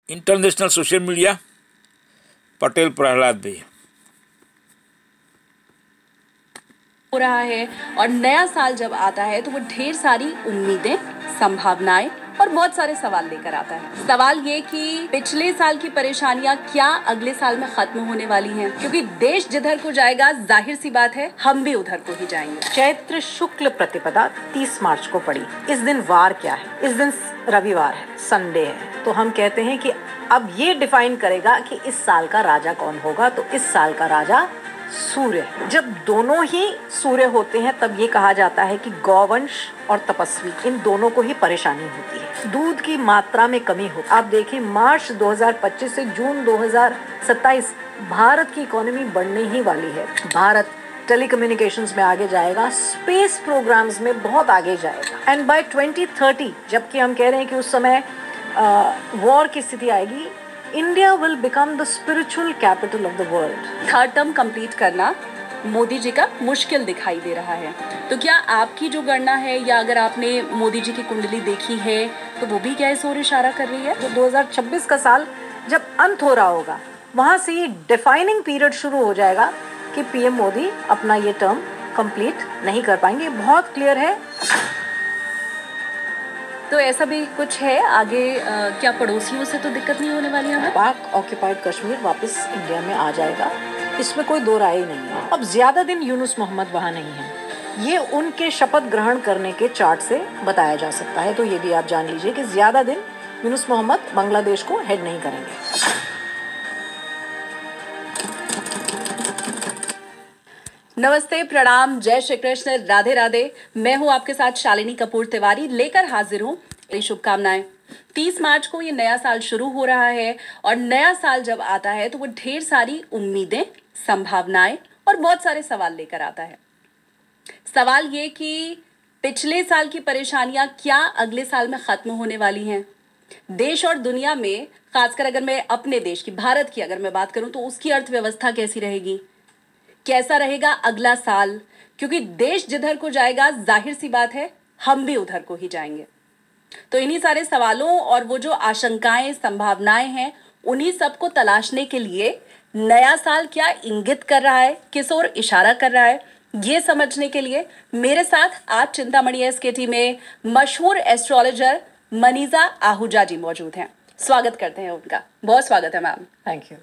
International social media Patel Prahlad भी हो रहा है। और नया साल जब आता है तो वो ढेर सारी उम्मीदें, संभावनाएं और बहुत सारे सवाल लेकर आता है। सवाल ये कि पिछले साल की परेशानियां क्या अगले साल में खत्म होने वाली हैं, क्योंकि देश जिधर को जाएगा जाहिर सी बात है हम भी उधर को ही जाएंगे। चैत्र शुक्ल प्रतिपदा 30 मार्च को पड़ी। इस दिन वार क्या है? इस दिन रविवार है, संडे है। तो हम कहते हैं कि अब ये डिफाइन करेगा कि इस साल का राजा कौन होगा। तो इस साल का राजा सूर्य। जब दोनों ही सूर्य होते हैं तब ये कहा जाता है कि गौवंश और तपस्वी, इन दोनों को ही परेशानी होती है। दूध की मात्रा में कमी हो। आप देखें मार्च 2025 से जून 2027 भारत की इकोनॉमी बढ़ने ही वाली है। भारत टेलीकम्युनिकेशंस में आगे जाएगा, स्पेस प्रोग्राम्स में बहुत आगे जाएगा। एंड बाय 2030 जबकि हम कह रहे हैं कि उस समय वॉर की स्थिति आएगी, India will become the spiritual capital of the world. Third term complete करना मोदी जी का मुश्किल दिखाई दे रहा है। तो क्या आपकी जो गणना है या अगर आपने मोदी जी की कुंडली देखी है तो वो भी क्या इस ओर इशारा कर रही है? तो 2026 का साल जब अंत हो रहा होगा वहां से ये डिफाइनिंग पीरियड शुरू हो जाएगा कि पीएम मोदी अपना ये टर्म कंप्लीट नहीं कर पाएंगे। बहुत क्लियर है। तो ऐसा भी कुछ है आगे? क्या पड़ोसियों से तो दिक्कत नहीं होने वाली है? पाक ऑक्यूपाइड कश्मीर वापस इंडिया में आ जाएगा, इसमें कोई दो राय नहीं है। अब ज्यादा दिन यूनुस मोहम्मद वहाँ नहीं है, ये उनके शपथ ग्रहण करने के चार्ट से बताया जा सकता है। तो ये भी आप जान लीजिए कि ज्यादा दिन यूनुस मोहम्मद बांग्लादेश को हेड नहीं करेंगे। नमस्ते, प्रणाम, जय श्री कृष्ण, राधे राधे। मैं हूं आपके साथ शालिनी कपूर तिवारी, लेकर हाजिर हूं शुभकामनाएं। 30 मार्च को ये नया साल शुरू हो रहा है और नया साल जब आता है तो वो ढेर सारी उम्मीदें, संभावनाएं और बहुत सारे सवाल लेकर आता है। सवाल ये कि पिछले साल की परेशानियां क्या अगले साल में खत्म होने वाली हैं? देश और दुनिया में, खासकर अगर मैं अपने देश की, भारत की अगर मैं बात करूं तो उसकी अर्थव्यवस्था कैसी रहेगी, कैसा रहेगा अगला साल, क्योंकि देश जिधर को जाएगा जाहिर सी बात है हम भी उधर को ही जाएंगे। तो इन्हीं सारे सवालों और वो जो आशंकाएं, संभावनाएं हैं, उन्हीं सबको तलाशने के लिए नया साल क्या इंगित कर रहा है, किस ओर इशारा कर रहा है, ये समझने के लिए मेरे साथ आज चिंतामणि एसकेटी में मशहूर एस्ट्रोलॉजर मनीजा आहूजा जी मौजूद हैं। स्वागत करते हैं उनका। बहुत स्वागत है मैम। Thank you.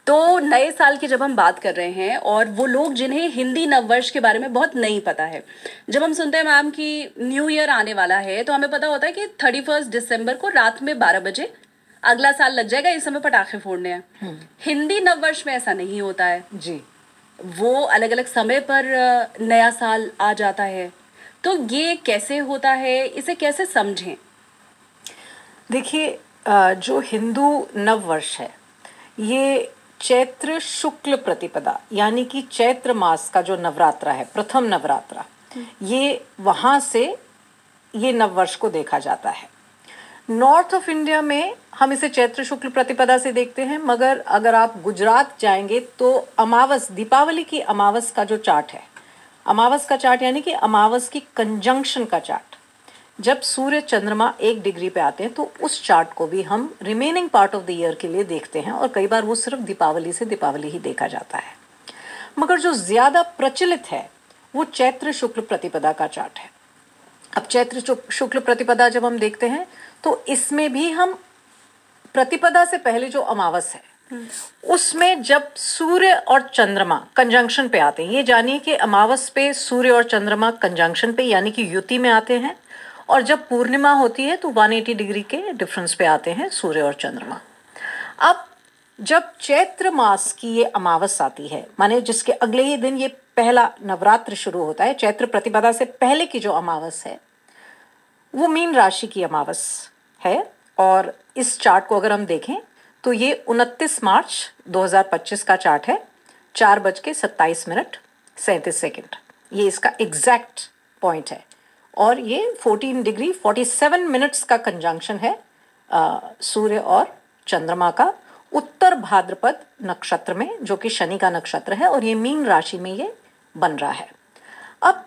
तो नए साल की जब हम बात कर रहे हैं और वो लोग जिन्हें हिंदी नववर्ष के बारे में बहुत नहीं पता है, जब हम सुनते हैं मैम कि न्यू ईयर आने वाला है तो हमें पता होता है कि 31 दिसंबर को रात में 12 बजे अगला साल लग जाएगा, इस समय पटाखे फोड़ने हैं। हिंदी नववर्ष में ऐसा नहीं होता है जी, वो अलग अलग समय पर नया साल आ जाता है। तो ये कैसे होता है, इसे कैसे समझें? देखिए, जो हिंदू नववर्ष है ये चैत्र शुक्ल प्रतिपदा यानी कि चैत्र मास का जो नवरात्रा है, प्रथम नवरात्रा, ये वहाँ से ये नववर्ष को देखा जाता है। नॉर्थ ऑफ इंडिया में हम इसे चैत्र शुक्ल प्रतिपदा से देखते हैं, मगर अगर आप गुजरात जाएंगे तो अमावस, दीपावली की अमावस का जो चार्ट है, अमावस का चार्ट यानी कि अमावस की कंजंक्शन का चार्ट, जब सूर्य चंद्रमा 1 डिग्री पे आते हैं तो उस चार्ट को भी हम remaining part of the year के लिए देखते हैं और कई बार वो सिर्फ दीपावली से दीपावली ही देखा जाता है। मगर जो ज़्यादा प्रचलित है वो चैत्र शुक्ल प्रतिपदा का चार्ट है। अब चैत्र शुक्ल प्रतिपदा जब हम देखते हैं तो इसमें भी हम प्रतिपदा से पहले जो अमावस है उसमें जब सूर्य और चंद्रमा कंजंक्शन पे आते हैं, ये जानिए कि अमावस पे सूर्य और चंद्रमा कंजंक्शन पे यानी कि युति में आते हैं, और जब पूर्णिमा होती है तो 180 डिग्री के डिफरेंस पे आते हैं सूर्य और चंद्रमा। अब जब चैत्र मास की ये अमावस आती है, माने जिसके अगले ही दिन ये पहला नवरात्र शुरू होता है, चैत्र प्रतिपदा से पहले की जो अमावस है वो मीन राशि की अमावस है। और इस चार्ट को अगर हम देखें तो ये 29 मार्च 2025 का चार्ट है, 4:27 ये इसका एग्जैक्ट पॉइंट है। और ये 14 डिग्री 47 मिनट्स का कंजंक्शन है सूर्य और चंद्रमा का उत्तर भाद्रपद नक्षत्र में, जो कि शनि का नक्षत्र है, और ये मीन राशि में ये बन रहा है। अब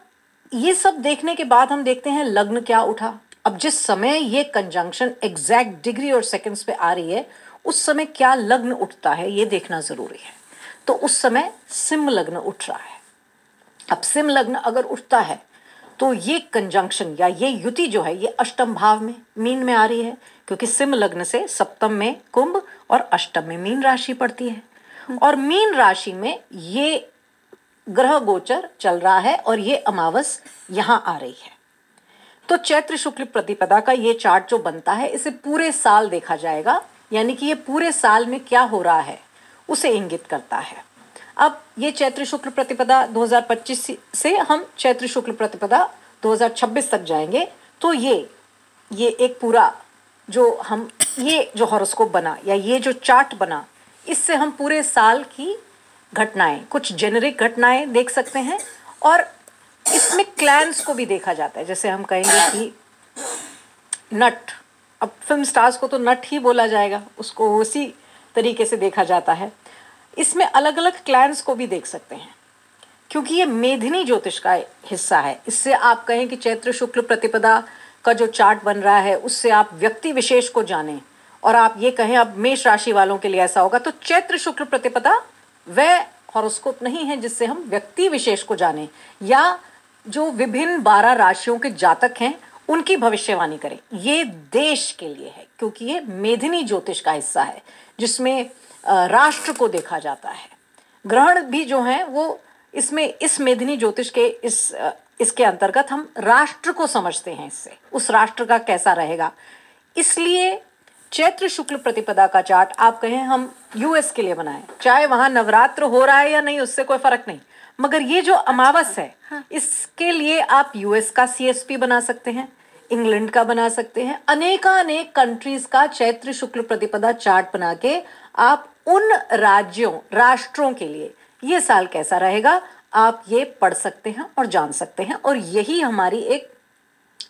ये सब देखने के बाद हम देखते हैं लग्न क्या उठा, अब जिस समय ये कंजंक्शन एग्जैक्ट डिग्री और सेकंड्स पे आ रही है, उस समय क्या लग्न उठता है ये देखना जरूरी है। तो उस समय सिंह लग्न उठ रहा है। अब सिंह लग्न अगर उठता है तो ये कंजंक्शन या ये युति जो है ये अष्टम भाव में मीन में आ रही है, क्योंकि सिंह लग्न से सप्तम में कुंभ और अष्टम में मीन राशि पड़ती है। और मीन राशि में ये ग्रह गोचर चल रहा है और ये अमावस यहां आ रही है। तो चैत्र शुक्ल प्रतिपदा का ये चार्ट जो बनता है इसे पूरे साल देखा जाएगा, यानी कि ये पूरे साल में क्या हो रहा है उसे इंगित करता है। अब ये चैत्र शुक्ल प्रतिपदा 2025 से हम चैत्र शुक्ल प्रतिपदा 2026 तक जाएंगे। तो ये एक पूरा जो हम ये जो हॉरोस्कोप बना या ये जो चार्ट बना, इससे हम पूरे साल की घटनाएं, कुछ जेनेरिक घटनाएं देख सकते हैं और इसमें क्लैंस को भी देखा जाता है। जैसे हम कहेंगे कि नट, अब फिल्म स्टार्स को तो नट ही बोला जाएगा, उसको उसी तरीके से देखा जाता है। इसमें अलग अलग क्लैंस को भी देख सकते हैं, क्योंकि ये मेदिनी ज्योतिष का हिस्सा है। इससे आप कहें कि चैत्र शुक्ल प्रतिपदा का जो चार्ट बन रहा है उससे आप व्यक्ति विशेष को जानें, और आप ये कहें अब मेष राशि वालों के लिए ऐसा होगा, तो चैत्र शुक्ल प्रतिपदा वह हॉरोस्कोप नहीं है जिससे हम व्यक्ति विशेष को जानें या जो विभिन्न 12 राशियों के जातक हैं उनकी भविष्यवाणी करें। ये देश के लिए है, क्योंकि ये मेदिनी ज्योतिष का हिस्सा है जिसमें राष्ट्र को देखा जाता है। ग्रहण भी जो है वो इसमें इस मेदिनी ज्योतिष के इसके अंतर्गत हम राष्ट्र को समझते हैं, इससे उस राष्ट्र का कैसा रहेगा। इसलिए चैत्र शुक्ल प्रतिपदा का चार्ट आप कहें हम यूएस के लिए बनाएं, चाहे वहां नवरात्र हो रहा है या नहीं उससे कोई फर्क नहीं, मगर ये जो अमावस है इसके लिए आप यूएस का सीएसपी बना सकते हैं, इंग्लैंड का बना सकते हैं, अनेक कंट्रीज का चैत्र शुक्ल प्रतिपदा चार्ट बना के आप उन राज्यों राष्ट्रों के लिए ये साल कैसा रहेगा आप ये पढ़ सकते हैं और जान सकते हैं। और यही हमारी एक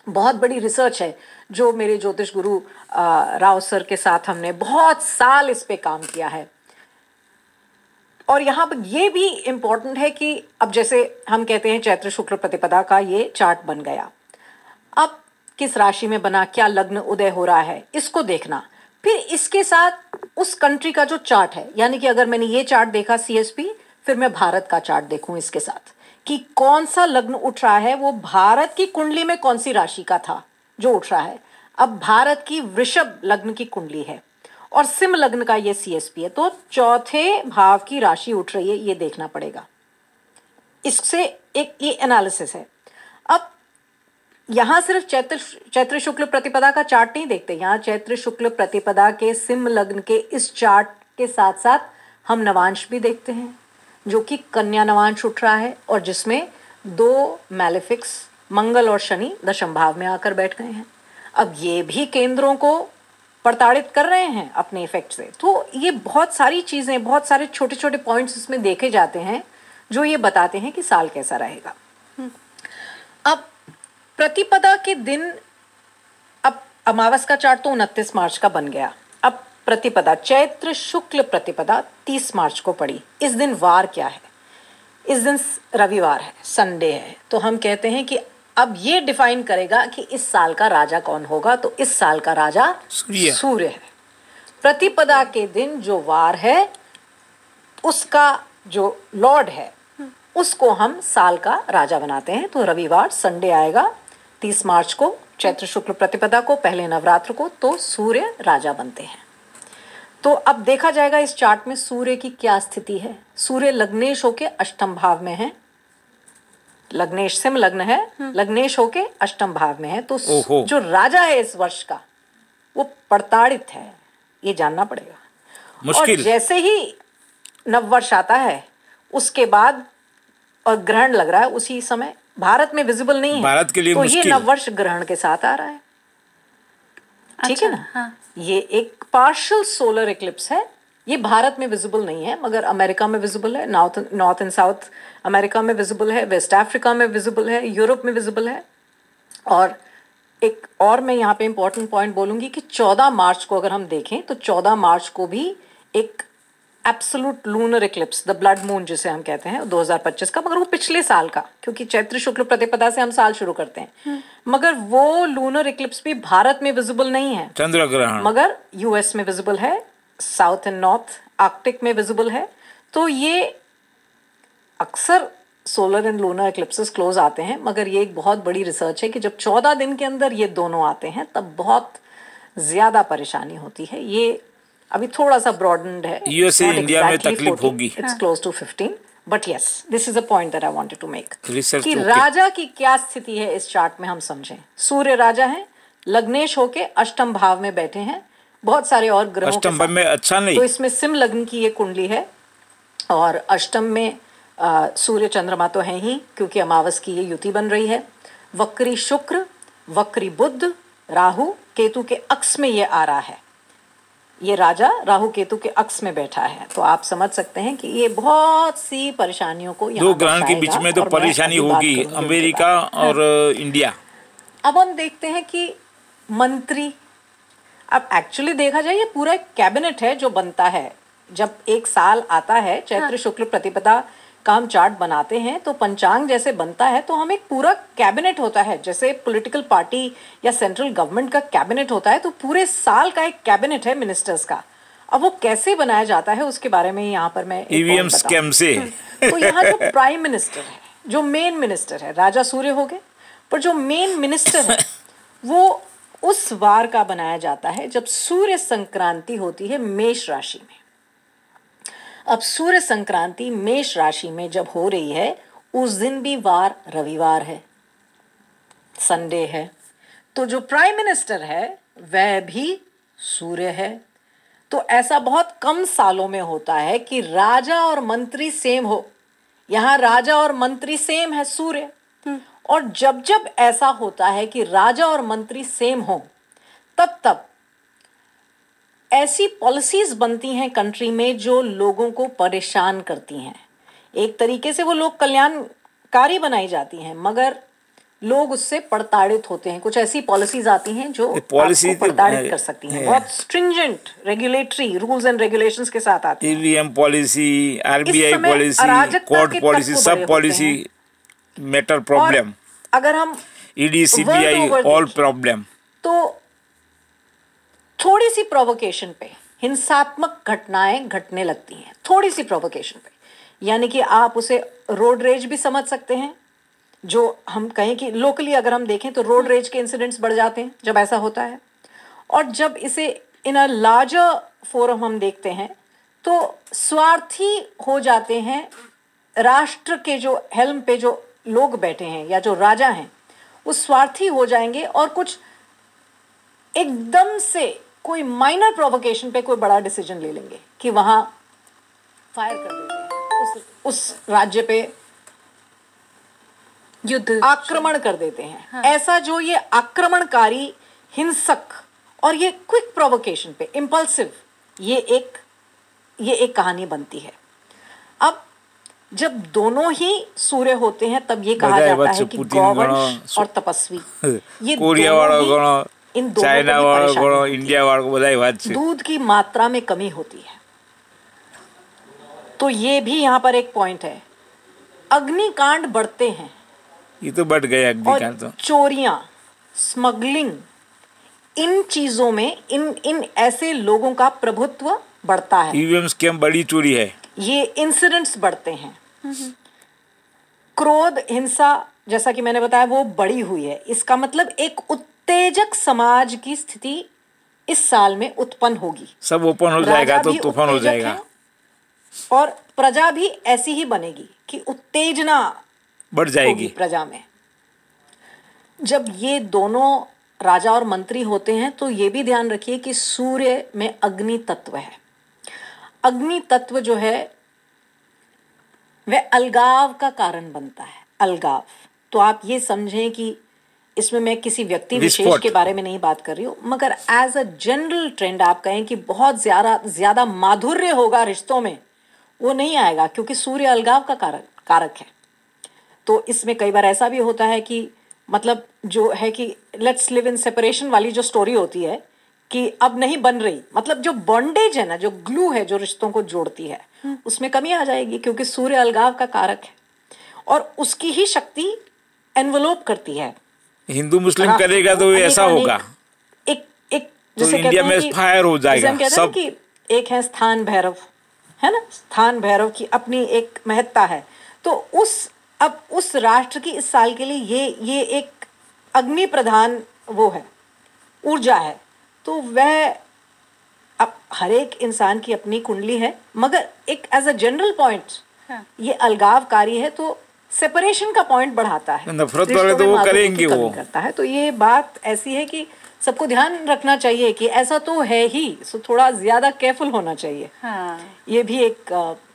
बहुत बड़ी रिसर्च है जो मेरे ज्योतिष गुरु राव सर के साथ हमने बहुत साल इस पे काम किया है। और यहाँ पर ये भी इम्पोर्टेंट है कि अब जैसे हम कहते हैं चैत्र शुक्ल प्रतिपदा का ये चार्ट बन गया, अब किस राशि में बना, क्या लग्न उदय हो रहा है, इसको देखना। फिर इसके साथ उस कंट्री का जो चार्ट है, यानी कि अगर मैंने ये चार्ट देखा सीएसपी, फिर मैं भारत का चार्ट देखूं इसके साथ कि कौन सा लग्न उठ रहा है, वो भारत की कुंडली में कौन सी राशि का था जो उठ रहा है। अब भारत की वृषभ लग्न की कुंडली है और सिंह लग्न का ये सीएसपी है, तो चौथे भाव की राशि उठ रही है, ये देखना पड़ेगा। इससे एक ये एनालिसिस है। अब यहां सिर्फ चैत्र शुक्ल प्रतिपदा का चार्ट नहीं देखते, यहाँ चैत्र शुक्ल प्रतिपदा के सिंह लग्न के इस चार्ट के साथ साथ हम नवांश भी देखते हैं, जो कि कन्या नवांश उठ रहा है और जिसमें 2 मैलेफिक्स मंगल और शनि दशम भाव में आकर बैठ गए हैं। अब ये भी केंद्रों को प्रताड़ित कर रहे हैं अपने इफेक्ट से। तो ये बहुत सारी चीजें, बहुत सारे छोटे छोटे पॉइंट्स इसमें देखे जाते हैं जो ये बताते हैं कि साल कैसा रहेगा। अब प्रतिपदा के दिन, अब अमावस का चार्ट तो 29 मार्च का बन गया। अब प्रतिपदा, चैत्र शुक्ल प्रतिपदा 30 मार्च को पड़ी। इस दिन वार क्या है? इस दिन रविवार है, संडे है। तो हम कहते हैं कि अब ये डिफाइन करेगा कि इस साल का राजा कौन होगा। तो इस साल का राजा सूर्य है। प्रतिपदा के दिन जो वार है उसका जो लॉर्ड है उसको हम साल का राजा बनाते हैं। तो रविवार संडे आएगा 30 मार्च को, चैत्र शुक्ल प्रतिपदा को, पहले नवरात्र को, तो सूर्य राजा बनते हैं। तो अब देखा जाएगा इस चार्ट में सूर्य की क्या स्थिति है। सूर्य लग्नेश होके अष्टम भाव में है, लग्नेश सिंह लग्न है, लग्नेश होके अष्टम भाव में है। तो जो राजा है इस वर्ष का वो प्रताड़ित है, ये जानना पड़ेगा। मुश्किल। और जैसे ही नववर्ष आता है उसके बाद और ग्रहण लग रहा है उसी समय, भारत में विजिबल नहीं है, भारत के लिए तो मुश्किल। ये नववर्ष ग्रहण के साथ आ रहा है। ठीक है ना? हाँ। ये एक पार्शियल सोलर इक्लिप्स है। ये भारत में विजिबल नहीं है मगर अमेरिका में विजिबल है, नॉर्थ एंड साउथ अमेरिका में विजिबल है, वेस्ट अफ्रीका में विजिबल है, यूरोप में विजिबल है। और एक और मैं यहाँ पे इंपॉर्टेंट पॉइंट बोलूँगी कि 14 मार्च को अगर हम देखें तो 14 मार्च को भी एक absolute lunar Eclipse, the blood moon जिसे हम कहते हैं, 2025 का, मगर वो पिछले साल का, क्योंकि चैत्र शुक्ल प्रतिपदा से हम साल शुरू करते हैं। मगर वो लूनर इक्लिप्स भी भारत में विजिबल नहीं है, चंद्र ग्रहण, मगर यूएस में विजिबल है, साउथ एंड नॉर्थ आर्कटिक में विजिबल है। तो ये अक्सर सोलर एंड लूनर इक्लिप्सेस क्लोज आते हैं, मगर ये एक बहुत बड़ी रिसर्च है कि जब 14 दिन के अंदर ये दोनों आते हैं तब बहुत ज़्यादा परेशानी होती है। ये अभी थोड़ा सा ब्रॉडन्ड है, US से इंडिया में तकलीफ होगी, it's close to 15, but yes, this is a point that I wanted to make research कि राजा की क्या स्थिति है इस चार्ट में हम समझें। सूर्य राजा है, लग्नेश होके अष्टम भाव में बैठे हैं, बहुत सारे और ग्रहों के अष्टम भाव में अच्छा नहीं, तो इसमें सिंह लग्न की ये कुंडली है, और अष्टम में सूर्य चंद्रमा तो है ही, क्योंकि अमावस की ये युति बन रही है। वक्री शुक्र, वक्री बुध, राहु केतु के अक्ष में ये आ रहा है। ये राजा राहु केतु के अक्ष में बैठा है, तो आप समझ सकते हैं कि ये बहुत सी परेशानियों को यहाँ दो ग्रहण के बीच में तो परेशानी होगी, अमेरिका और इंडिया। अब हम देखते हैं कि मंत्री, अब एक्चुअली देखा जाए ये पूरा एक कैबिनेट है जो बनता है जब एक साल आता है। चैत्र शुक्ल प्रतिपदा का हम चार्ट बनाते हैं तो पंचांग जैसे बनता है, तो हम एक पूरा कैबिनेट होता है, जैसे पॉलिटिकल पार्टी या सेंट्रल गवर्नमेंट का कैबिनेट होता है, तो पूरे साल का एक कैबिनेट है मिनिस्टर्स का। अब वो कैसे बनाया जाता है उसके बारे में यहाँ पर मैं ईवीएम स्कैम से तो यहाँ जो प्राइम मिनिस्टर है, जो मेन मिनिस्टर है, राजा सूर्य हो गए, पर जो मेन मिनिस्टर है वो उस वार का बनाया जाता है जब सूर्य संक्रांति होती है मेष राशि में। अब सूर्य संक्रांति मेष राशि में जब हो रही है, उस दिन भी वार रविवार है, संडे है, तो जो प्राइम मिनिस्टर है वह भी सूर्य है। तो ऐसा बहुत कम सालों में होता है कि राजा और मंत्री सेम हो। यहाँ राजा और मंत्री सेम है सूर्य, और जब जब ऐसा होता है कि राजा और मंत्री सेम हो, तब तब ऐसी पॉलिसीज बनती हैं कंट्री में जो लोगों को परेशान करती हैं। एक तरीके से वो लोग कल्याणकारी बनाई जाती हैं, मगर लोग उससे प्रताड़ित होते हैं। कुछ ऐसी पॉलिसीज आती हैं जो आपको प्रताड़ित कर सकती हैं, बहुत stringent regulatory rules and regulations के साथ आती हैं। EVM policy, RBI policy, court policy, सब पॉलिसी मैटर प्रॉब्लम। अगर हम ईडी, सीबीआई, ऑल प्रॉब्लम। तो थोड़ी सी प्रोवोकेशन पे हिंसात्मक घटनाएं घटने लगती हैं, थोड़ी सी प्रोवोकेशन पे, यानी कि आप उसे रोड रेज भी समझ सकते हैं। जो हम कहें कि लोकली अगर हम देखें तो रोड रेज के इंसिडेंट्स बढ़ जाते हैं जब ऐसा होता है। और जब इसे इन अ लार्जर फोरम हम देखते हैं तो स्वार्थी हो जाते हैं। राष्ट्र के जो हेल्म पे जो लोग बैठे हैं या जो राजा हैं वो स्वार्थी हो जाएंगे, और कुछ एकदम से कोई माइनर प्रोवोकेशन पे कोई बड़ा डिसीजन ले लेंगे कि वहां फायर कर देते हैं, उस राज्य पे युद्ध आक्रमण कर देते हैं। हाँ। ऐसा जो ये आक्रमणकारी, हिंसक और ये क्विक प्रोवोकेशन पे इम्पल्सिव, ये एक कहानी बनती है। अब जब दोनों ही सूर्य होते हैं तब ये कहा जाता है कि गौवंश और तपस्वी, ये इन चाइना वालों, इंडिया वालों को बधाई बात है। दूध की मात्रा में कमी होती है, तो ये भी यहाँ पर एक पॉइंट है। अग्निकांड बढ़ते हैं, ये तो बढ़ गए अग्निकांड तो। चोरियां, स्मगलिंग, इन चीजों में इन ऐसे लोगों का प्रभुत्व बढ़ता है। ईवीएम स्कैम बड़ी चोरी है, ये इंसिडेंट्स बढ़ते हैं। क्रोध, हिंसा, जैसा कि मैंने बताया, वो बढ़ी हुई है। इसका मतलब एक उत्तेजक समाज की स्थिति इस साल में उत्पन्न होगी। सब ओपन हो जाएगा तो तूफान हो जाएगा, और प्रजा भी ऐसी ही बनेगी कि उत्तेजना बढ़ जाएगी प्रजा में। जब ये दोनों राजा और मंत्री होते हैं तो ये भी ध्यान रखिए कि सूर्य में अग्नि तत्व है। अग्नि तत्व जो है वह अलगाव का कारण बनता है। अलगाव, तो आप ये समझें कि इसमें मैं किसी व्यक्ति विशेष के बारे में नहीं बात कर रही हूँ, मगर एज अ जनरल ट्रेंड आप कहें कि बहुत ज्यादा माधुर्य होगा रिश्तों में, वो नहीं आएगा, क्योंकि सूर्य अलगाव का कारक है। तो इसमें कई बार ऐसा भी होता है कि मतलब जो है कि लेट्स लिव इन सेपरेशन वाली जो स्टोरी होती है कि अब नहीं बन रही, मतलब जो बॉन्डेज है ना, जो ग्लू है जो रिश्तों को जोड़ती है, उसमें कमी आ जाएगी, क्योंकि सूर्य अलगाव का कारक है और उसकी ही शक्ति एनवलोप करती है। हिंदू मुस्लिम करेगा तो ऐसा होगा, एक एक तो जैसे इंडिया में फायर हो जाएगा सब। कि एक है स्थान भैरव, है ना, स्थान भैरव की अपनी एक महत्ता है। तो अब उस राष्ट्र की इस साल के लिए ये एक अग्नि प्रधान वो है, ऊर्जा है। तो वह अब हर एक इंसान की अपनी कुंडली है, मगर एक एज अ जनरल पॉइंट ये अलगावकारी है, तो सेपरेशन का पॉइंट बढ़ाता है, नफरत वाले तो वो करेंगे, वो करता है। तो ये बात ऐसी है कि सबको ध्यान रखना चाहिए कि ऐसा तो है ही, सो थोड़ा ज्यादा केयरफुल होना चाहिए। ये भी एक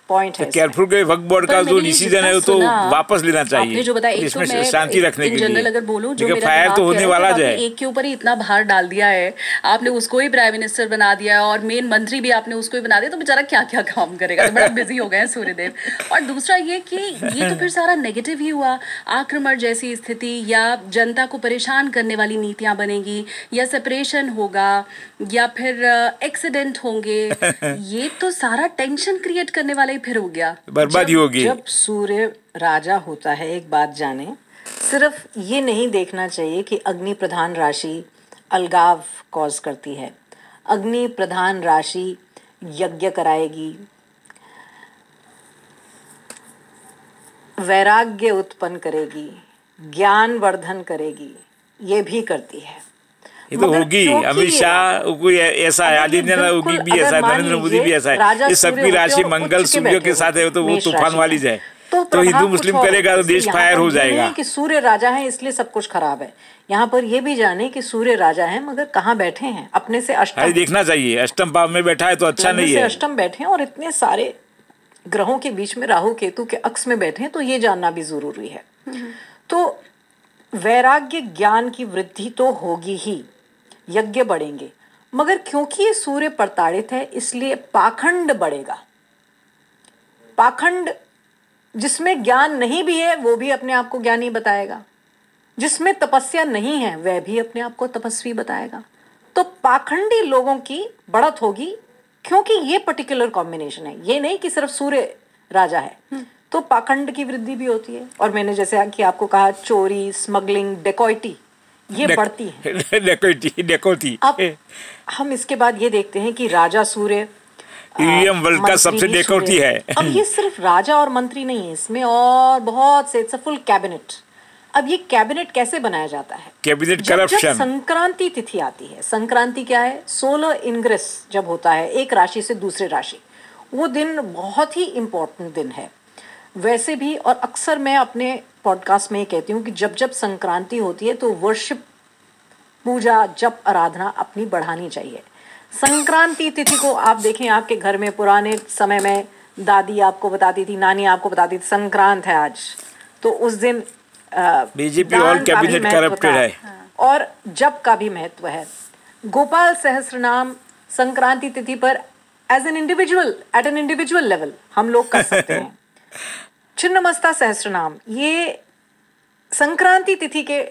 पॉइंट है। केयरफुल के वक्त बोर्ड का जो डिसीजन है तो वापस लेना चाहिए। आपने जो बताया, एक तो मैं शांति रखने के लिए जनरल अगर बोलूं, जो मेरा फायर तो होने वाला है, एक के ऊपर ही इतना भार डाल दिया है, आपने उसको ही प्राइम मिनिस्टर बना दिया और मेन मंत्री भी आपने उसको ही बना दिया, तो बेचारा क्या क्या काम करेगा। तो बड़ा बिजी हो गए हैं सूर्यदेव। और दूसरा ये कि ये तो फिर सारा नेगेटिव ही हुआ, आक्रमण जैसी स्थिति या जनता को परेशान करने वाली नीतियां बनेगी या सेपरेशन होगा या फिर एक्सीडेंट होंगे, ये तो सारा टेंशन क्रिएट करने वाला फिर हो गया, बर्बादी होगी। जब सूर्य राजा होता है, एक बात जाने, सिर्फ ये नहीं देखना चाहिए कि अग्नि प्रधान राशि अलगाव कॉज करती है। अग्नि प्रधान राशि यज्ञ कराएगी, वैराग्य उत्पन्न करेगी, ज्ञान वर्धन करेगी, ये भी करती है। ये तो होगी, अमित शाह कोई ऐसा है, आदित्यनाथ होगी भी ऐसा है, नरेंद्र मोदी भी ऐसा है। ये सबकी राशि मंगल सूर्य के साथ है, तो वो तूफान वाली जाए। तो हिंदू मुस्लिम करेगा तो देश फायर हो जाएगा। कि सूर्य राजा है इसलिए सब कुछ खराब है। यहाँ पर ये भी जाने कि सूर्य राजा है, मगर कहाँ बैठे हैं, अपने से अष्टम देखना चाहिए। अष्टम भाव में बैठा है तो अच्छा नहीं है, अष्टम बैठे हैं और इतने सारे ग्रहों के बीच में राहु केतु के अक्ष में बैठे हैं, तो ये जानना भी जरूरी है। तो वैराग्य ज्ञान की वृद्धि तो होगी ही, यज्ञ बढ़ेंगे, मगर क्योंकि ये सूर्य प्रताड़ित है इसलिए पाखंड बढ़ेगा। पाखंड, जिसमें ज्ञान नहीं भी है वो भी अपने आप को ज्ञानी बताएगा, जिसमें तपस्या नहीं है वह भी अपने आप को तपस्वी बताएगा। तो पाखंडी लोगों की बढ़त होगी, क्योंकि ये पर्टिकुलर कॉम्बिनेशन है। ये नहीं कि सिर्फ सूर्य राजा है, तो पाखंड की वृद्धि भी होती है। और मैंने जैसे कि आपको कहा, चोरी, स्मगलिंग, डेकोइटी ये बढ़ती है। डेकोइटी। अब हम इसके बाद ये देखते हैं कि राजा सूर्य वर्ल्ड का सबसे डेकोइटी है। अब ये सिर्फ राजा और मंत्री नहीं है, इसमें और बहुत से, इट्स अ फुल कैबिनेट। अब ये कैबिनेट कैसे बनाया जाता है? Cabinet corruption. जब संक्रांति तिथि आती है, संक्रांति क्या है, 16 इनग्रेस जब होता है एक राशि से दूसरे राशि, वो दिन बहुत ही इम्पोर्टेंट दिन है वैसे भी। और अक्सर मैं अपने पॉडकास्ट में कहती हूँ कि जब जब संक्रांति होती है तो वर्शिप, पूजा, जप, आराधना अपनी बढ़ानी चाहिए। संक्रांति तिथि को आप देखें, आपके घर में पुराने समय में दादी आपको बताती थी, नानी आपको बताती थी, संक्रांत है आज, तो उस दिन बीजेपी और कैबिनेट करप्टेड है और जप का भी महत्व है। गोपाल सहस्त्रनाम संक्रांति तिथि पर as an individual, at an individual level हम लोग कर सकते हैं। छिन्नमस्ता सहस्त्रनाम, ये संक्रांति तिथि के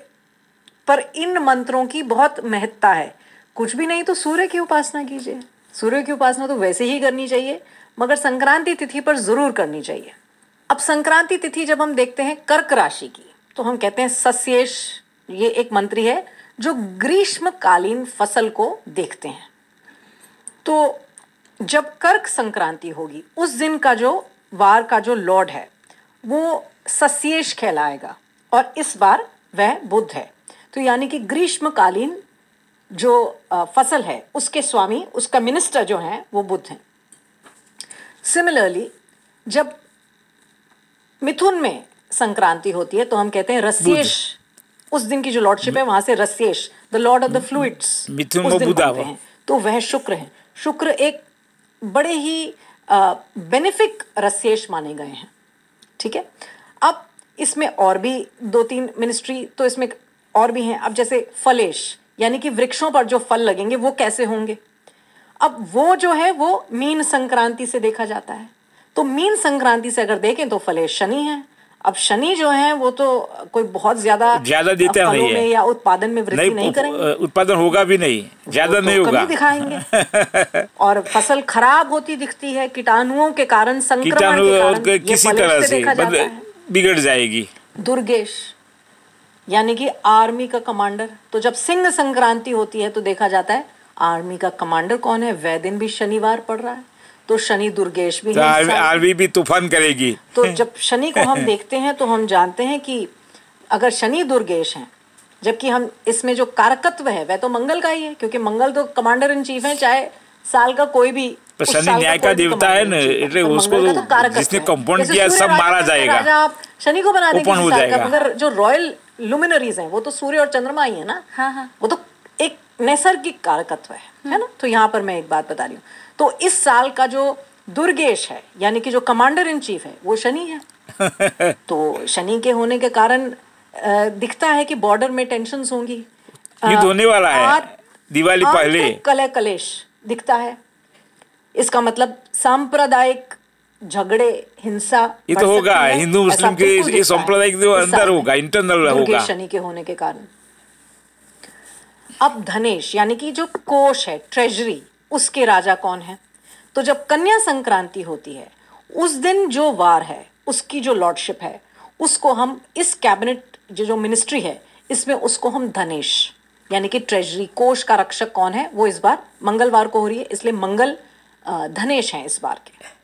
पर इन मंत्रों की बहुत महत्ता है। कुछ भी नहीं तो सूर्य की उपासना कीजिए। सूर्य की उपासना तो वैसे ही करनी चाहिए, मगर संक्रांति तिथि पर जरूर करनी चाहिए। अब संक्रांति तिथि जब हम देखते हैं कर्क राशि की, तो हम कहते हैं सस्येश, ये एक मंत्री है जो ग्रीष्मकालीन फसल को देखते हैं। तो जब कर्क संक्रांति होगी, उस दिन का जो वार का जो लॉर्ड है वो सस्येश कहलाएगा, और इस बार वह बुध है। तो यानी कि ग्रीष्मकालीन जो फसल है उसके स्वामी, उसका मिनिस्टर जो है वो बुध हैं। सिमिलरली जब मिथुन में संक्रांति होती है तो हम कहते हैं रस्येश, उस दिन की जो लॉर्डशिप है वहां से रस्येश, the lord of the fluids, मिथुन में बुध हैं, तो वह शुक्र है। शुक्र एक बड़े ही बेनिफिक रस्येश माने गए हैं, ठीक है। अब इसमें और भी 2-3 मिनिस्ट्री तो इसमें और भी हैं। अब जैसे फलेश, यानी कि वृक्षों पर जो फल लगेंगे वो कैसे होंगे, अब वो जो है वो मीन संक्रांति से देखा जाता है। तो मीन संक्रांति से अगर देखें तो फलेश शनि है, अब शनि जो है वो तो कोई बहुत ज्यादा देता नहीं है या उत्पादन में वृद्धि नहीं करेंगे, उत्पादन होगा भी नहीं, ज्यादा नहीं होगा, कमी दिखाएंगे। और फसल खराब होती दिखती है कीटाणुओं के कारण, संक्रमण के कारण, किसी तरह से बिगड़ जाएगी। दुर्गेश यानी कि आर्मी का कमांडर, तो जब सिंह संक्रांति होती है तो देखा जाता है आर्मी का कमांडर कौन है, वह दिन भी शनिवार पड़ रहा है, तो शनि दुर्गेश भी तो आर्मी भी तूफान करेगी। तो जब शनि को हम देखते हैं तो हम जानते हैं कि अगर शनि दुर्गेश हैं, जबकि हम इसमें जो कारकत्व है वह तो मंगल का ही है, क्योंकि मंगल तो कमांडर इन चीफ है, चाहे साल का कोई भी, तो शनि न्याय का देवता है ना, इसलिए उसको जिसने कंपाउंड किया सब मारा जाएगा। राजा आप शनि को बना देंगे, मगर जो रॉयल लुमिनरीज हैं वो तो सूर्य और चंद्रमा ही है ना। हाँ। वो तो एक नैसर्गिक कारकत्व है ना। तो यहाँ पर मैं एक बात बता रही हूँ, तो इस साल का जो दुर्गेश है यानी कि जो कमांडर इन चीफ है वो शनि है। तो शनि के होने के कारण दिखता है कि बॉर्डर में टेंशन्स होंगी, युद्ध होने वाला है दिवाली पहले, कलह कलेश दिखता है। इसका मतलब सांप्रदायिक झगड़े, हिंसा ये तो होगा, हिंदू मुस्लिम के ये सांप्रदायिक जो अंदर होगा, इंटरनल होगा शनि के होने के कारण। अब धनेश यानी कि जो कोष है, ट्रेजरी, उसके राजा कौन है? तो जब कन्या संक्रांति होती है उस दिन जो वार है उसकी जो लॉर्डशिप है उसको हम इस कैबिनेट जो मिनिस्ट्री है इसमें उसको हम धनेश यानी कि ट्रेजरी, कोष का रक्षक कौन है, वो इस बार मंगलवार को हो रही है, इसलिए मंगल धनेश हैं इस बार के।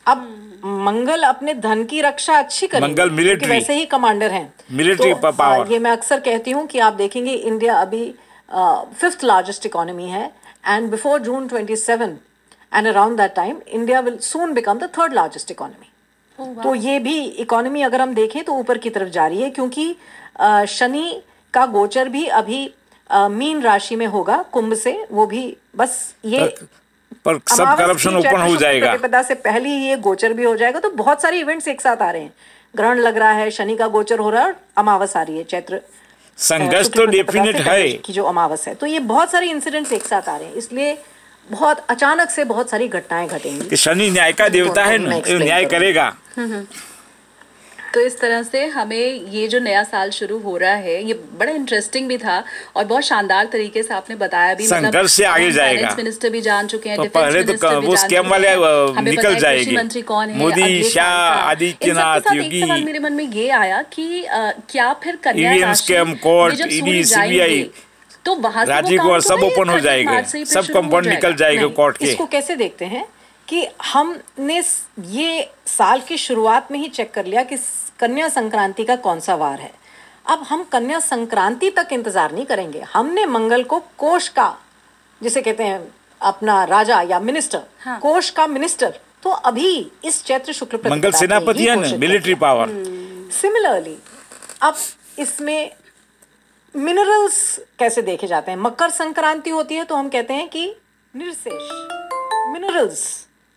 अब मंगल अपने धन की रक्षा अच्छी करेंगे, मंगल मिलिट्री, वैसे ही कमांडर हैं, मिलिट्री तो पावर। ये मैं अक्सर कहती हूँ कि आप देखेंगे इंडिया अभी 5th लार्जेस्ट इकोनॉमी है, and before June 27 and around that time India will soon become the 3rd largest economy. तो ये भी इकोनॉमी अगर हम देखें तो ऊपर की तरफ जा रही है, क्योंकि शनि का गोचर भी अभी मीन राशि में होगा कुंभ से, वो भी बस ये पर सब करप्शन ओपन हो जाएगा, प्रतिपदा से पहले ही ये गोचर भी हो जाएगा। तो बहुत सारे इवेंट्स एक साथ आ रहे हैं, ग्रहण लग रहा है, शनि का गोचर हो रहा है, अमावस आ रही है, चैत्र संघर्ष तो डेफिनेट है कि जो अमावस है, तो ये बहुत सारे इंसिडेंट्स एक साथ आ रहे हैं, इसलिए बहुत अचानक से बहुत सारी घटनाएं घटेंगी। शनि न्याय का देवता है ना, न्याय करेगा। तो इस तरह से हमें ये जो नया साल शुरू हो रहा है ये बड़ा इंटरेस्टिंग भी था और बहुत शानदार तरीके से आपने बताया भी, संघर्ष से आगे जाएगा। मिनिस्टर भी जान चुके हैं, तो पहले तो वो स्कैम वाले निकल जाएंगे, मंत्री कौन है, मोदी, शाह, आदित्यनाथ, योगी। एक सवाल मेरे मन में ये आया कि क्या फिर कन्या राशि कोर्ट, ईडी, सीबीआई, तो वहां राज्य को सब ओपन हो जाएगा, सब कंपाउंड निकल जाएगा कोर्ट के। इसको कैसे देखते हैं कि हमने ये साल की शुरुआत में ही चेक कर लिया कि कन्या संक्रांति का कौन सा वार है। अब हम कन्या संक्रांति तक इंतजार नहीं करेंगे, हमने मंगल को कोष का, जिसे कहते हैं अपना राजा या मिनिस्टर, हाँ। कोष का मिनिस्टर तो अभी इस चैत्र शुक्ल प्रतिपदा मंगल सेनापति है ना, मिलिट्री पावर। सिमिलरली अब इसमें मिनरल्स कैसे देखे जाते हैं? मकर संक्रांति होती है तो हम कहते हैं कि निर्शेष मिनरल्स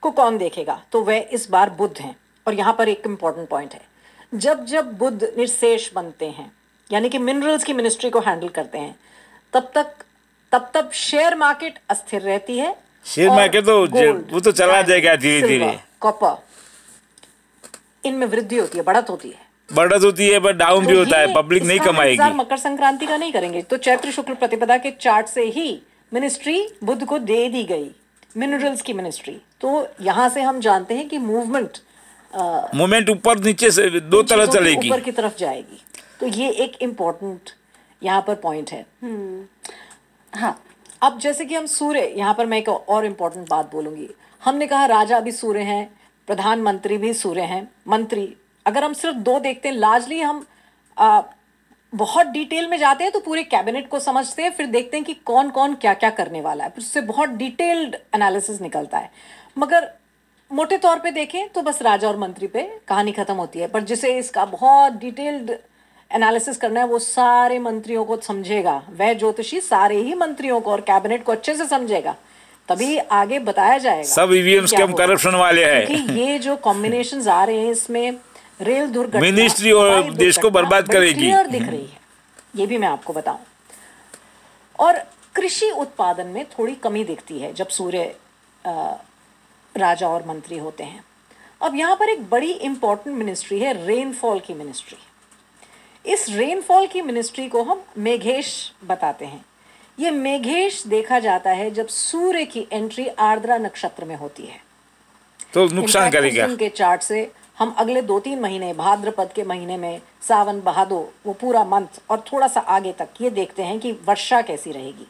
को कौन देखेगा, तो वह इस बार बुध हैं। और यहाँ पर एक इम्पॉर्टेंट पॉइंट है, जब जब बुध निर्शेष बनते हैं यानी कि मिनरल्स की मिनिस्ट्री को हैंडल करते हैं, तब शेयर मार्केट अस्थिर रहती है। शेयर मार्केट तो वो तो चला जाएगा धीरे धीरे, कॉपर, इनमें वृद्धि होती है, बढ़त होती है, पर डाउन भी होता है, पब्लिक नहीं कमाएगी। मकर संक्रांति का नहीं करेंगे, तो चैत्र शुक्ल प्रतिपदा के चार्ट से ही मिनिस्ट्री बुध को दे दी गई, मिनरल्स की मिनिस्ट्री। तो यहाँ से हम जानते हैं कि मूवमेंट ऊपर नीचे से दो तरह चलेगी, ऊपर की तरफ जाएगी। तो ये एक इम्पोर्टेंट यहाँ पर पॉइंट है। हाँ, अब जैसे कि हम सूर्य, यहाँ पर मैं एक और इम्पोर्टेंट बात बोलूँगी। हमने कहा राजा भी सूर्य हैं, प्रधानमंत्री भी सूर्य हैं, मंत्री, अगर हम सिर्फ 2 देखते हैं, लार्जली हम बहुत डिटेल में जाते हैं तो पूरे कैबिनेट को समझते हैं, फिर देखते हैं कि कौन कौन क्या क्या करने वाला है, फिर उससे बहुत डिटेल्ड एनालिसिस निकलता है। मगर मोटे तौर पे देखें तो बस राजा और मंत्री पे कहानी खत्म होती है, पर जिसे इसका बहुत डिटेल्ड एनालिसिस करना है वो सारे मंत्रियों को समझेगा, वह ज्योतिषी सारे ही मंत्रियों को और कैबिनेट को अच्छे से समझेगा, तभी आगे बताया जाएगा। सब ईवीएम स्कैम करप्शन वाले हैं, क्योंकि ये जो कॉम्बिनेशंस आ रहे हैं इसमें रेल दुर्घटना, मिनिस्ट्री और देश को बर्बाद करेगी, क्लियर दिख रही है, ये भी मैं आपको बताऊं। और कृषि उत्पादन में थोड़ी कमी दिखती है जब सूर्य राजा और मंत्री होते हैं। अब यहाँ पर एक बड़ी इंपॉर्टेंट मिनिस्ट्री है, रेनफॉल की मिनिस्ट्री। इस रेनफॉल की मिनिस्ट्री को हम मेघेश बताते हैं। ये मेघेश देखा जाता है जब सूर्य की एंट्री आर्द्रा नक्षत्र में होती है, तो नुकसान करेगा। के चार्ट से हम अगले 2-3 महीने, भाद्रपद के महीने में, सावन भादो, वो पूरा मंथ और थोड़ा सा आगे तक ये देखते हैं कि वर्षा कैसी रहेगी।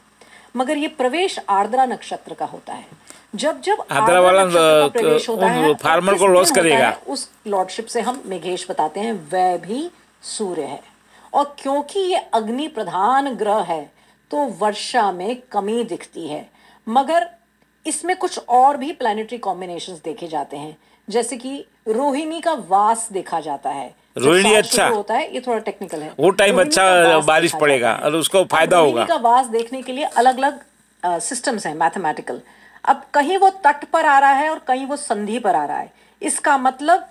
मगर ये प्रवेश आर्द्रा नक्षत्र का होता है। जब जब आर्द्रा वाला प्रवेश होता है, फार्मर को लॉस करेगा। उस लॉर्डशिप से हम मेघेश बताते हैं, वह भी सूर्य है। और क्योंकि ये अग्नि प्रधान ग्रह है तो वर्षा में कमी दिखती है। मगर इसमें कुछ और भी प्लैनेटरी कॉम्बिनेशंस देखे जाते हैं, जैसे कि रोहिणी का वास देखा जाता है। रोहिणी अच्छा होता है, ये थोड़ा टेक्निकल है, वो टाइम अच्छा बारिश पड़ेगा और उसको फायदा होगा। रोहिणी का वास देखने के लिए अलग अलग सिस्टम्स हैं मैथमेटिकल। अब कहीं वो तट पर आ रहा है और कहीं वो संधि पर आ रहा है। इसका मतलब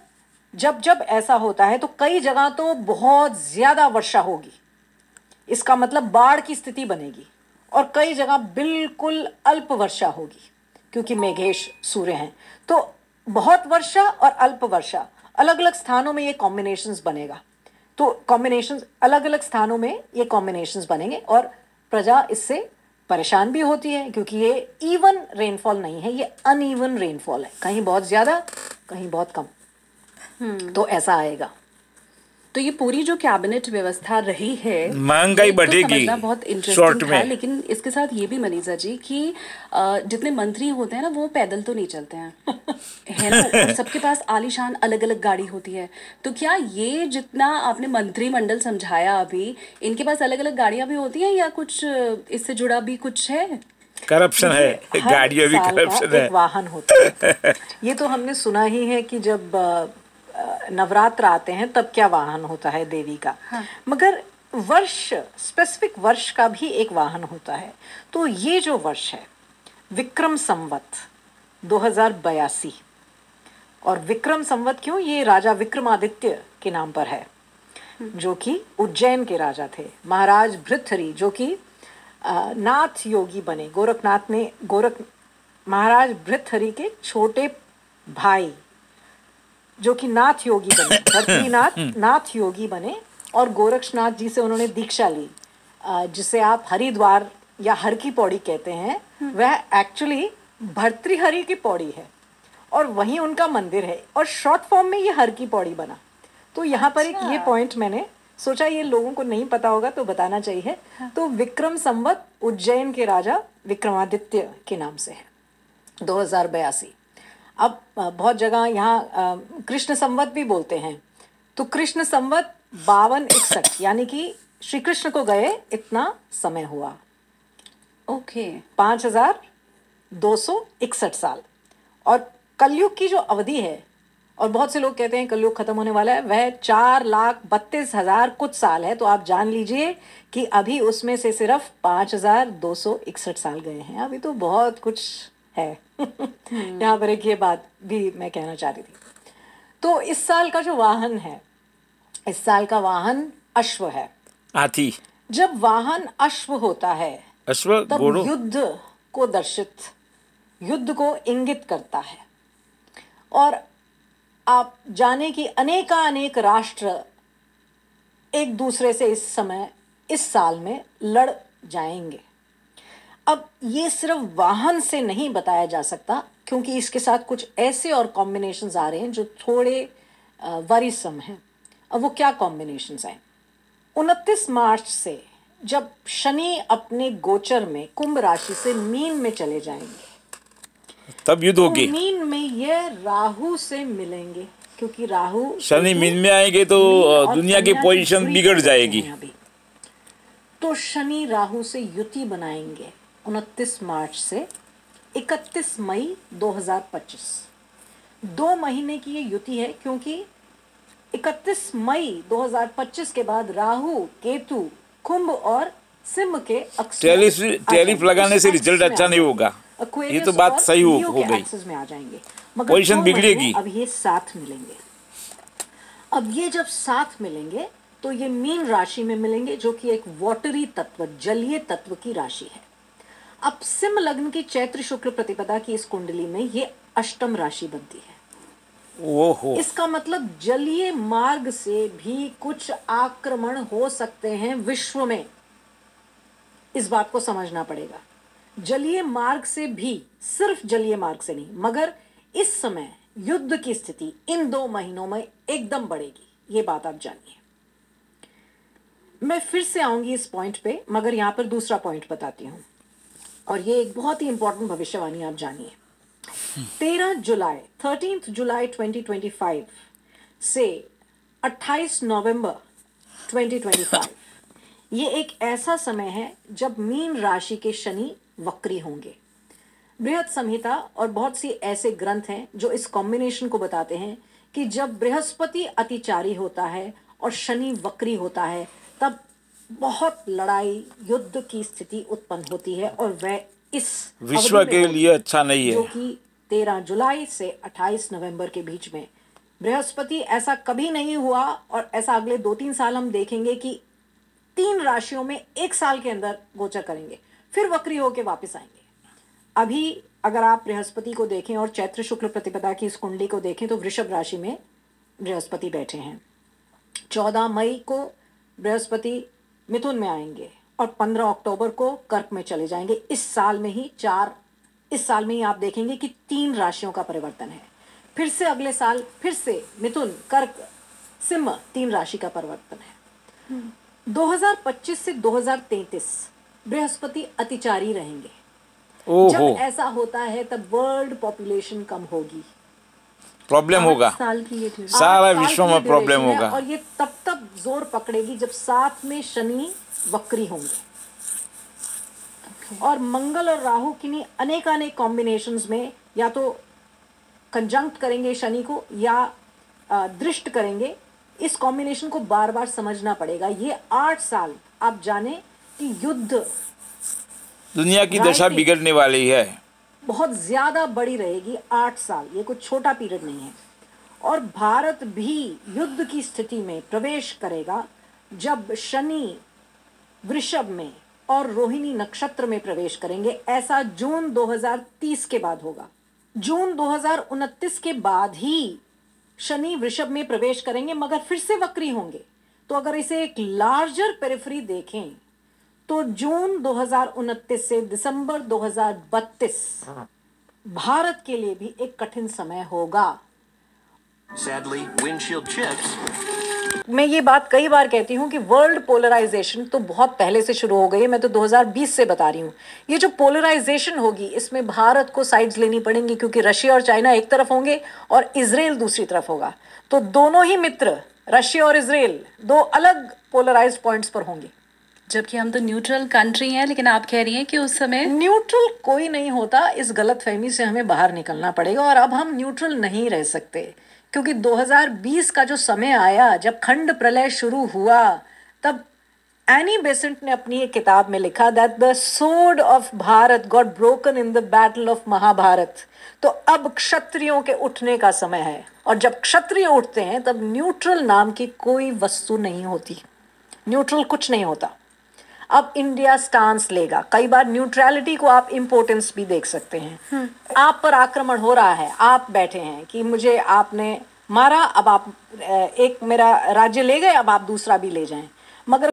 जब जब ऐसा होता है तो कई जगह तो बहुत ज्यादा वर्षा होगी, इसका मतलब बाढ़ की स्थिति बनेगी, और कई जगह बिल्कुल अल्प वर्षा होगी, क्योंकि मेघेश सूर्य हैं। तो बहुत वर्षा और अल्प वर्षा, अलग अलग स्थानों में ये कॉम्बिनेशंस बनेगा। तो कॉम्बिनेशंस अलग अलग स्थानों में ये कॉम्बिनेशंस बनेंगे और प्रजा इससे परेशान भी होती है, क्योंकि ये इवन रेनफॉल नहीं है, ये अनइवन रेनफॉल है, कहीं बहुत ज्यादा कहीं बहुत कम। तो ऐसा आएगा। तो ये पूरी जो कैबिनेट व्यवस्था रही है, महंगाई बढ़ेगी, तो बहुत इंटरेस्टिंग था। लेकिन इसके साथ ये भी मनीषा जी कि जितने मंत्री होते हैं ना, वो पैदल तो नहीं चलते हैं है ना, और सबके पास आलीशान अलग अलग गाड़ी होती है। तो क्या ये जितना आपने मंत्रिमंडल समझाया अभी, इनके पास अलग अलग गाड़ियां भी होती हैं या कुछ इससे जुड़ा भी कुछ है? करप्शन है, गाड़ियों भी करप्शन है, वाहन होता है। ये तो हमने सुना ही है कि जब नवरात्र आते हैं तब क्या वाहन होता है देवी का। हाँ। मगर वर्ष, स्पेसिफिक वर्ष का भी एक वाहन होता है। तो ये जो वर्ष है विक्रम संवत 2082, और विक्रम संवत क्यों, ये राजा विक्रमादित्य के नाम पर है, जो कि उज्जैन के राजा थे। महाराज भृतहरि जो कि नाथ योगी बने, महाराज भृतहरि के छोटे भाई जो कि नाथ योगी बने, भर्तृनाथ नाथ योगी बने, और गोरक्षनाथ जी से उन्होंने दीक्षा ली, जिसे आप हरिद्वार या हर की पौड़ी कहते हैं। वह एक्चुअली भर्तृहरि की पौड़ी है और वहीं उनका मंदिर है, और शॉर्ट फॉर्म में ये हर की पौड़ी बना। तो यहाँ पर एक ये पॉइंट मैंने सोचा ये लोगों को नहीं पता होगा तो बताना चाहिए। तो विक्रम संवत उज्जैन के राजा विक्रमादित्य के नाम से है 2082। अब बहुत जगह यहाँ कृष्ण संवत भी बोलते हैं। तो कृष्ण संवत 5261, यानी कि श्री कृष्ण को गए इतना समय हुआ। ओके, 5261 साल। और कलयुग की जो अवधि है, और बहुत से लोग कहते हैं कलयुग खत्म होने वाला है, वह 4,32,000 कुछ साल है। तो आप जान लीजिए कि अभी उसमें से सिर्फ 5,261 साल गए हैं। अभी तो बहुत कुछ है। यहाँ पर एक ये बात भी मैं कहना चाहती थी। तो इस साल का जो वाहन है, इस साल का वाहन अश्व है, हाथी। जब वाहन अश्व होता है अश्व तब युद्ध को दर्शित, युद्ध को इंगित करता है। और आप जाने कि अनेक राष्ट्र एक दूसरे से इस साल में लड़ जाएंगे। अब ये सिर्फ वाहन से नहीं बताया जा सकता, क्योंकि इसके साथ कुछ ऐसे और कॉम्बिनेशंस आ रहे हैं जो थोड़े वरीसम हैं। अब वो क्या कॉम्बिनेशंस हैं? 29 मार्च से जब शनि अपने गोचर में कुंभ राशि से मीन में चले जाएंगे, तब युद्ध होगी। तो मीन में ये राहु से मिलेंगे, क्योंकि राहु, शनि मीन में आएंगे तो दुनिया की पोजीशन बिगड़ जाएगी। तो शनि राहु से युति बनाएंगे 29 मार्च से 31 मई 2025। 2 महीने की ये युति है, क्योंकि 31 मई 2025 के बाद राहु केतु कुंभ और सिंह के टैरिफ लगाने से रिजल्ट अच्छा नहीं होगा। ये तो बात सही हो गई, में आ जाएंगे, पोजीशन बिगड़ेगी। अब ये साथ मिलेंगे। अब ये जब साथ मिलेंगे तो ये मीन राशि में मिलेंगे, जो कि एक वाटरी तत्व, जलीय तत्व की राशि है। अब सिंह लग्न की चैत्र शुक्ल प्रतिपदा की इस कुंडली में ये अष्टम राशि बनती है। ओहो, इसका मतलब जलीय मार्ग से भी कुछ आक्रमण हो सकते हैं विश्व में। इस बात को समझना पड़ेगा। जलीय मार्ग से भी, सिर्फ जलीय मार्ग से नहीं, मगर इस समय युद्ध की स्थिति इन 2 महीनों में एकदम बढ़ेगी, ये बात आप जानिए। मैं फिर से आऊंगी इस पॉइंट पे, मगर यहां पर दूसरा पॉइंट बताती हूं, और ये एक बहुत ही इंपॉर्टेंट भविष्यवाणी आप जानिए। 13 जुलाई 2025 से 28 नवंबर 2025 ये एक ऐसा समय है जब मीन राशि के शनि वक्री होंगे। बृहद संहिता और बहुत सी ऐसे ग्रंथ हैं जो इस कॉम्बिनेशन को बताते हैं कि जब बृहस्पति अतिचारी होता है और शनि वक्री होता है, तब बहुत लड़ाई, युद्ध की स्थिति उत्पन्न होती है, और वह इस विश्व के लिए अच्छा नहीं है। जो कि 13 जुलाई से 28 नवंबर के बीच में बृहस्पति, ऐसा कभी नहीं हुआ और ऐसा अगले 2-3 साल हम देखेंगे कि 3 राशियों में 1 साल के अंदर गोचर करेंगे, फिर वक्री होके वापस आएंगे। अभी अगर आप बृहस्पति को देखें और चैत्र शुक्ल प्रतिपदा की इस कुंडली को देखें तो वृषभ राशि में बृहस्पति बैठे हैं। 14 मई को बृहस्पति मिथुन में आएंगे और 15 अक्टूबर को कर्क में चले जाएंगे। इस साल में ही आप देखेंगे कि 3 राशियों का परिवर्तन है। फिर से अगले साल फिर से मिथुन, कर्क, सिंह, 3 राशि का परिवर्तन है। 2025 से 2033 बृहस्पति अतिचारी रहेंगे। जब ऐसा होता है तब वर्ल्ड पॉपुलेशन कम होगी, प्रॉब्लम होगा, साल की ये सारा विश्व में प्रॉब्लम होगा, और ये तब जोर पकड़ेगी जब साथ में शनि वक्री होंगे। और मंगल और राहु किन्हीं अनेक कॉम्बिनेशंस में या तो कंजंक्ट करेंगे शनि को या दृष्ट करेंगे। इस कॉम्बिनेशन को बार बार समझना पड़ेगा। ये 8 साल आप जाने कि युद्ध, दुनिया की दशा बिगड़ने वाली है, बहुत ज्यादा बड़ी रहेगी। 8 साल ये कुछ छोटा पीरियड नहीं है। और भारत भी युद्ध की स्थिति में प्रवेश करेगा जब शनि वृषभ में और रोहिणी नक्षत्र में प्रवेश करेंगे। ऐसा जून 2030 के बाद होगा। जून 2029 के बाद ही शनि वृषभ में प्रवेश करेंगे, मगर फिर से वक्री होंगे। तो अगर इसे एक लार्जर पेरिफेरी देखें तो जून 2029 से दिसंबर 2032 भारत के लिए भी एक कठिन समय होगा। Sadly, windshield chips. मैं ये बात कई बार कहती हूँ कि वर्ल्ड पोलराइजेशन तो बहुत पहले से शुरू हो गई है। मैं तो 2020 से बता रही हूँ। ये जो पोलराइजेशन होगी, इसमें भारत को साइड्स लेनी पड़ेंगी, क्योंकि रशिया और चाइना एक तरफ होंगे और इजराइल दूसरी तरफ होगा। तो दोनों ही मित्र, रशिया और इजराइल, 2 अलग पोलराइज्ड पॉइंट्स पर होंगे। जबकि हम तो न्यूट्रल कंट्री हैं, लेकिन आप कह रही हैं कि उस समय न्यूट्रल कोई नहीं होता। इस गलतफहमी से हमें बाहर निकलना पड़ेगा, और अब हम न्यूट्रल नहीं रह सकते, क्योंकि 2020 का जो समय आया, जब खंड प्रलय शुरू हुआ, तब एनी बेसेंट ने अपनी एक किताब में लिखा that the sword of Bharat got broken in the battle of Mahabharat. तो अब क्षत्रियों के उठने का समय है, और जब क्षत्रिय उठते हैं तब न्यूट्रल नाम की कोई वस्तु नहीं होती। न्यूट्रल कुछ नहीं होता। अब इंडिया स्टांस लेगा। कई बार न्यूट्रलिटी को आप इम्पोर्टेंस भी देख सकते हैं। आप पर आक्रमण हो रहा है, आप बैठे हैं कि मुझे आपने मारा, अब आप एक मेरा राज्य ले गए, अब आप दूसरा भी ले जाएं, मगर